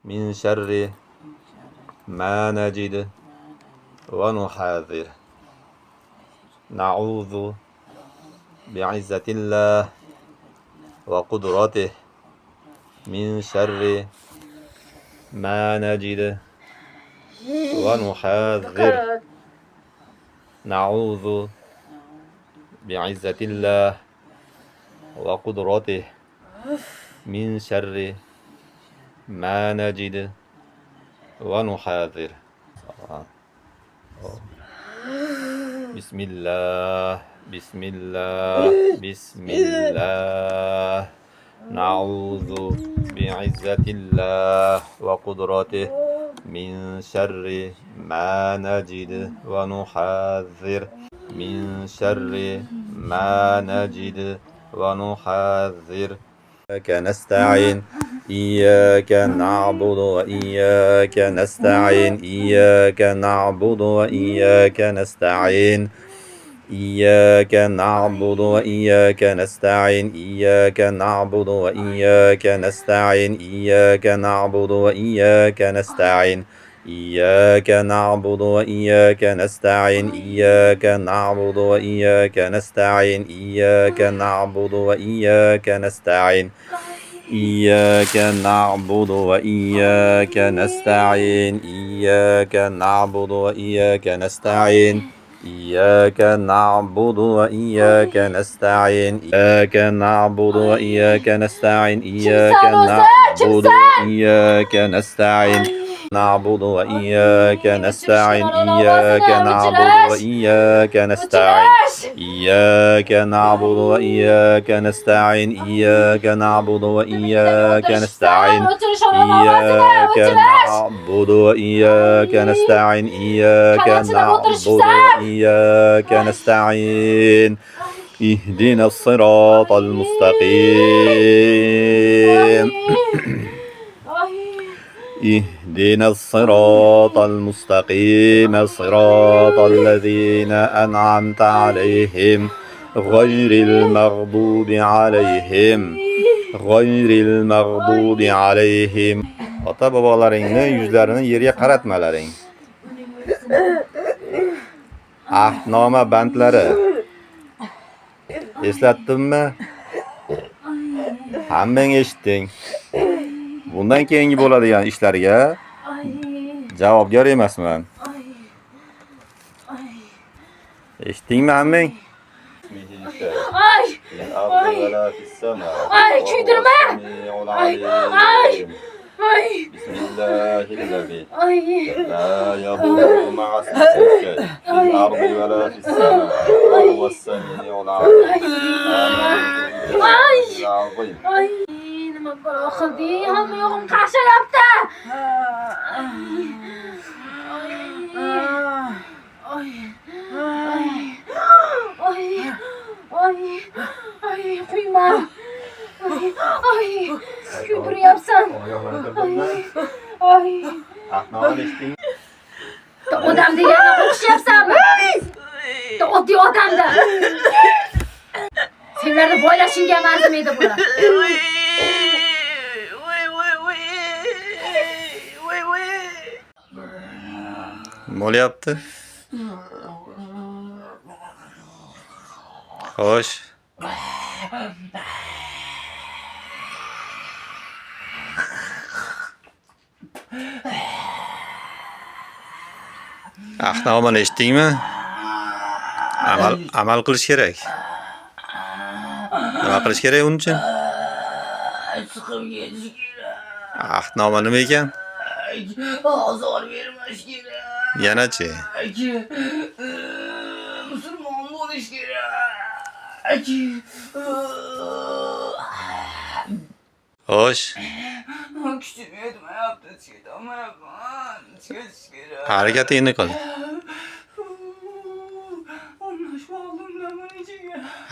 من شر ما نجد ونحاذر نعوذ بعزة الله وقدرته من شر ما نجد ونحاذر نعوذ بعزة الله وقدرته من شر ما نجد ونحاذر بسم الله بسم الله بسم الله نعوذ بعزة الله وقدرته من شر ما نجد ونحاذر من شر ما نجد ونحاذر إياك نستعين إياك نعبد وإياك نستعين إياك نعبد وإياك نستعين إياك نعبد وإياك نستعين إياك نعبد وإياك نستعين إياك نعبد وإياك نستعين إياك نعبد وإياك نستعين إياك نعبد وإياك نستعين إياك نعبد وإياك نستعين إياك نعبد وإياك نستعين إياك نعبد وإياك نستعين إياك نعبد وإياك نستعين إياك نعبد وإياك نستعين إياك نعبد وإياك نستعين نعبد وإياك نستعين إياك نعبد وإياك نستعين إياك نعبد وإياك نستعين إياك نعبد وإياك نستعين إياك نعبد وإياك نستعين إياك نعبد وإياك نستعين اهدنا الصراط المستقيم اهدنا الصراط المستقيم صراط الذين أنعمت عليهم غير المغضوب عليهم غير المغضوب عليهم. Ota bobolaringni yuzlarini yerga qaratmalaring. Ahdnoma bandlari eslatdimmi? Hammang eshitding. Bundan keyingi bo'ladigan ishlarga javobgar emasman. Eshitdingmi hammang? Ay! Ay, kuydirma! Ay! Ay! Ay! Bismillahirrahmanirrahim. La yadurru ma'a ismihi fil ardi wa la fis sama. Wa huwa as-sami'ul 'alim. Ay! Ay! Nima qilding? Hamma yo'g'im qashayapti. Ay, quyma. Ay, kuydiryapsan. Ay. Odam deganda qo'shyapsanmi? Oddiy odamda. Senlarni boylashingga arzimaydi bular. Nima bo'lyapti? Xo'sh. Ahnomani eshitdingmi? Amal qilish kerak. Nima qilish kerak uning uchun? Chiqib ketish kerak. Ahdnoma nima ekan? Ozor bermash kerak. Yanachi? Musulmon bo'lish kerak. Xo'sh. Kuchim yetmayapti, chidolmayapman. Ketish kerak. Harakatingni qil.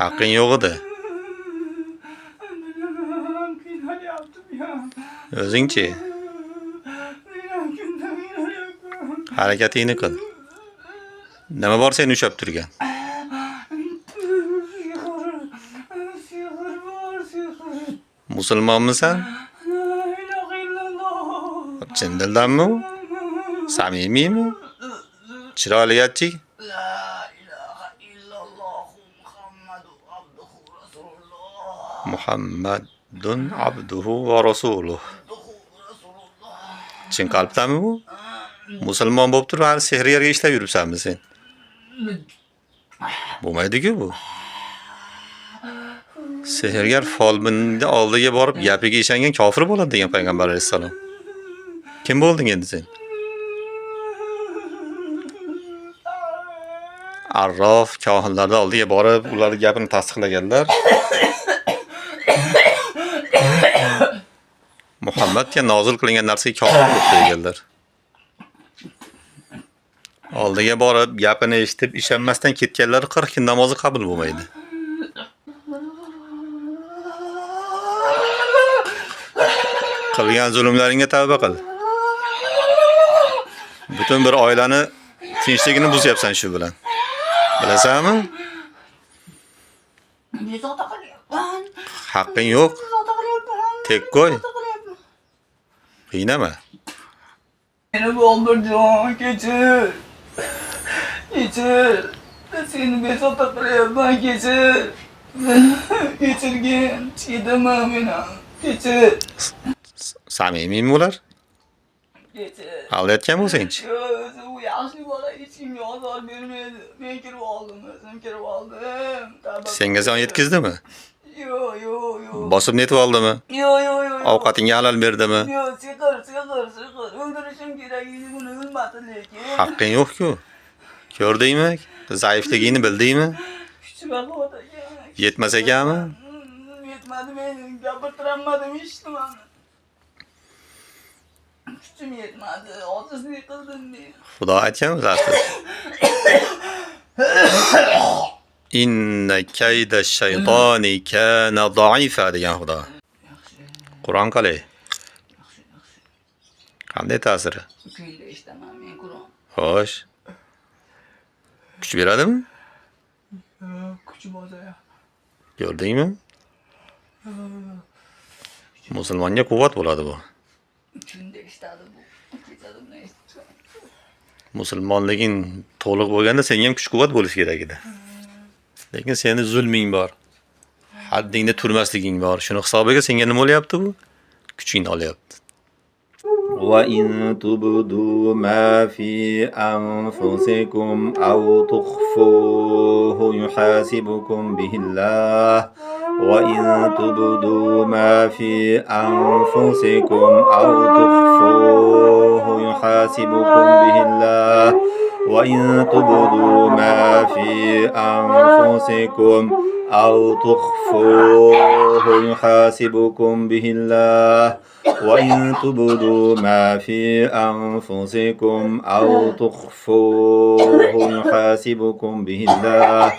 Haqqing yo'q edi. O'zingchi? Harakatingni qil. Nima bor seni ushab turgan? Musulmonmisan? Chin dildanmi u? Samimiymi? Chiroyli aytchi. La ilaha illalloh Muhammadu abduhu rasululloh. Muhammadun abduhu va rasuluh. Abduhu rasululloh. Chin qalbdanmi bu? Musulmon bo'lib turib, hali sehrgarga ishlab yuribsanmi sen? Bo'lmaydi-ku bu. Sehrgar folbinning oldiga borib gapiga ishongan kofir bo'ladi degan payg'ambar alayhisalom. Kim bo'lding endi sen? Arrof kohinlarning oldiga borib, ularning gapini tasdiqlaganlar. Muhammadga nozil qilingan narsaga kofir bo'lib deganlar. Oldiga borib, gapini eshitib, ishonmasdan ketganlar 40 kun namozi qabul bo'lmaydi. Qilgan zulmlaringga tavba qil. Butun bir oilani tinchligini buzyapsan shu bilan. Bilasanmi? Bezovta qilyapman. Haqqing yo'q. Bezovta qilyapman. Tek qo'y. Qiynama. Meni Boburjon, kechir. Kechir. Seni bezovta qilyapman, kechir. Kechirgin, chidaman meni. Kechir. Samimiymi ular? Kechir. Aldayotgan bo'lsang-chi? O'zi u yaxshi bola, hech kimga ozor bermaydi. Men kirib oldim, o'zim kirib oldim. Senga zon yetkizdimi? Yo'q. Bosib netib oldimi? Yo'q. Ovqatingga halal berdimi? Yo'q, siqir. O'ldirishim kerak edi, buni o'lmadi lekin. Haqqing yo'q-ku. Ko'rdingmi? Zaifligingni bildingmi? Kuchim bor ekan. Yetmas ekanmi? Yetmadi, men gapirtiramadim, eshitdim. Kuchim yetmadi, ojizlik qildim men. Xudo aytgan zaten. Inna kayda shaytoni kana da'ifa degan Xudo. Qur'on qalay? Qanday ta'siri? Kuyda eshitaman men Qur'on. Xo'sh. Kuch beradimi? Kuchi bor ya. Ko'rdingmi? Musulmonga quvvat bo'ladi bu. Kuyda eshitadi bu. Kechadimni eshitdim. Musulmonliging to'liq bo'lganda senga ham kuch-quvvat bo'lishi kerak edi. Lekin seni zulming bor. Haddingni turmasliging bor. Shuni hisobiga senga nima bo'lyapti bu? Kuchingni olyapti. وَإِن تُبْدُوا مَا فِي أَنفُسِكُمْ أَوْ تُخْفُوهُ يُحَاسِبْكُم بِهِ اللَّهُ وَإِن تُبْدُوا مَا فِي أَنفُسِكُمْ أَوْ تُخْفُوهُ يُحَاسِبْكُم بِهِ اللَّهُ وَإِن تُبْدُوا مَا فِي أَنفُسِكُمْ أَوْ تُخْفُوهُ يُحَاسِبْكُم بِهِ اللَّهُ وَإِن تُبْدُوا مَا فِي أَنفُسِكُمْ أَوْ تُخْفُوهُ يُحَاسِبْكُم بِهِ اللَّهُ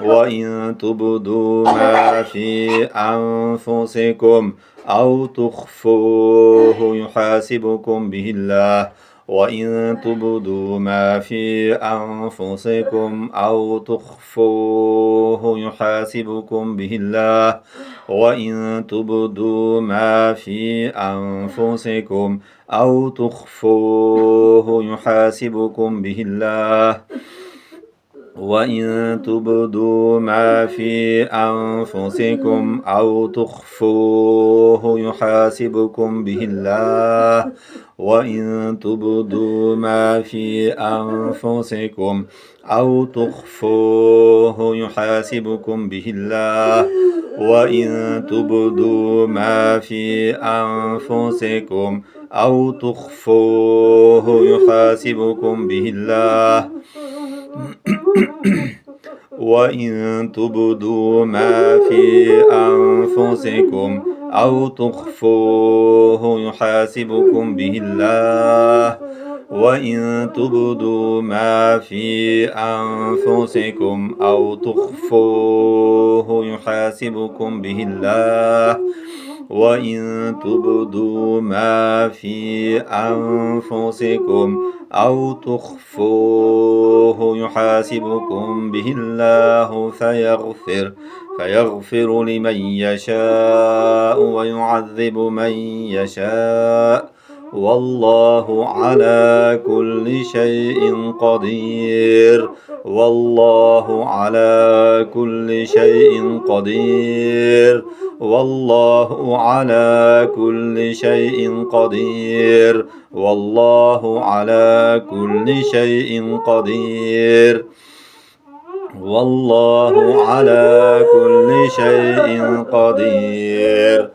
وَإِن تُبْدُوا مَا فِي أَنفُسِكُمْ أَوْ تُخْفُوهُ يُحَاسِبْكُم بِهِ اللَّهُ وَإِن تُبْدُوا مَا فِي أَنفُسِكُمْ أَوْ تُخْفُوهُ يُحَاسِبْكُم بِهِ اللَّهُ وَإِن تُبْدُوا مَا فِي أَنفُسِكُمْ أَوْ تُخْفُوهُ يُحَاسِبْكُم بِهِ اللَّهُ وَإِن تُبْدُوا مَا فِي أَنفُسِكُمْ أَوْ تُخْفُوهُ يُحَاسِبْكُم بِهِ اللَّهُ وَإِن تُبْدُوا مَا فِي أَنفُسِكُمْ أَوْ تُخْفُوهُ يُحَاسِبْكُم بِهِ اللَّهُ وَإِن تُبْدُوا مَا فِي أَنفُسِكُمْ أَوْ تُخْفُوهُ يُحَاسِبْكُم بِهِ اللَّهُ وَإِن تُبْدُوا مَا فِي أَنفُسِكُمْ أَوْ تُخْفُوهُ يُحَاسِبْكُم بِهِ اللَّهُ وَإِن تُبْدُوا مَا فِي أَنفُسِكُمْ أَوْ تُخْفُوهُ يُحَاسِبْكُم بِهِ اللَّهُ وَإِن تُبْدُوا مَا فِي أَنفُسِكُمْ أَوْ تُخْفُوهُ يُحَاسِبْكُم بِهِ اللَّهُ فيغفر لمن يشاء ويعذب من يشاء والله على كل شيء قدير والله على كل شيء قدير والله على كل شيء قدير والله على كل شيء قدير والله على كل شيء قدير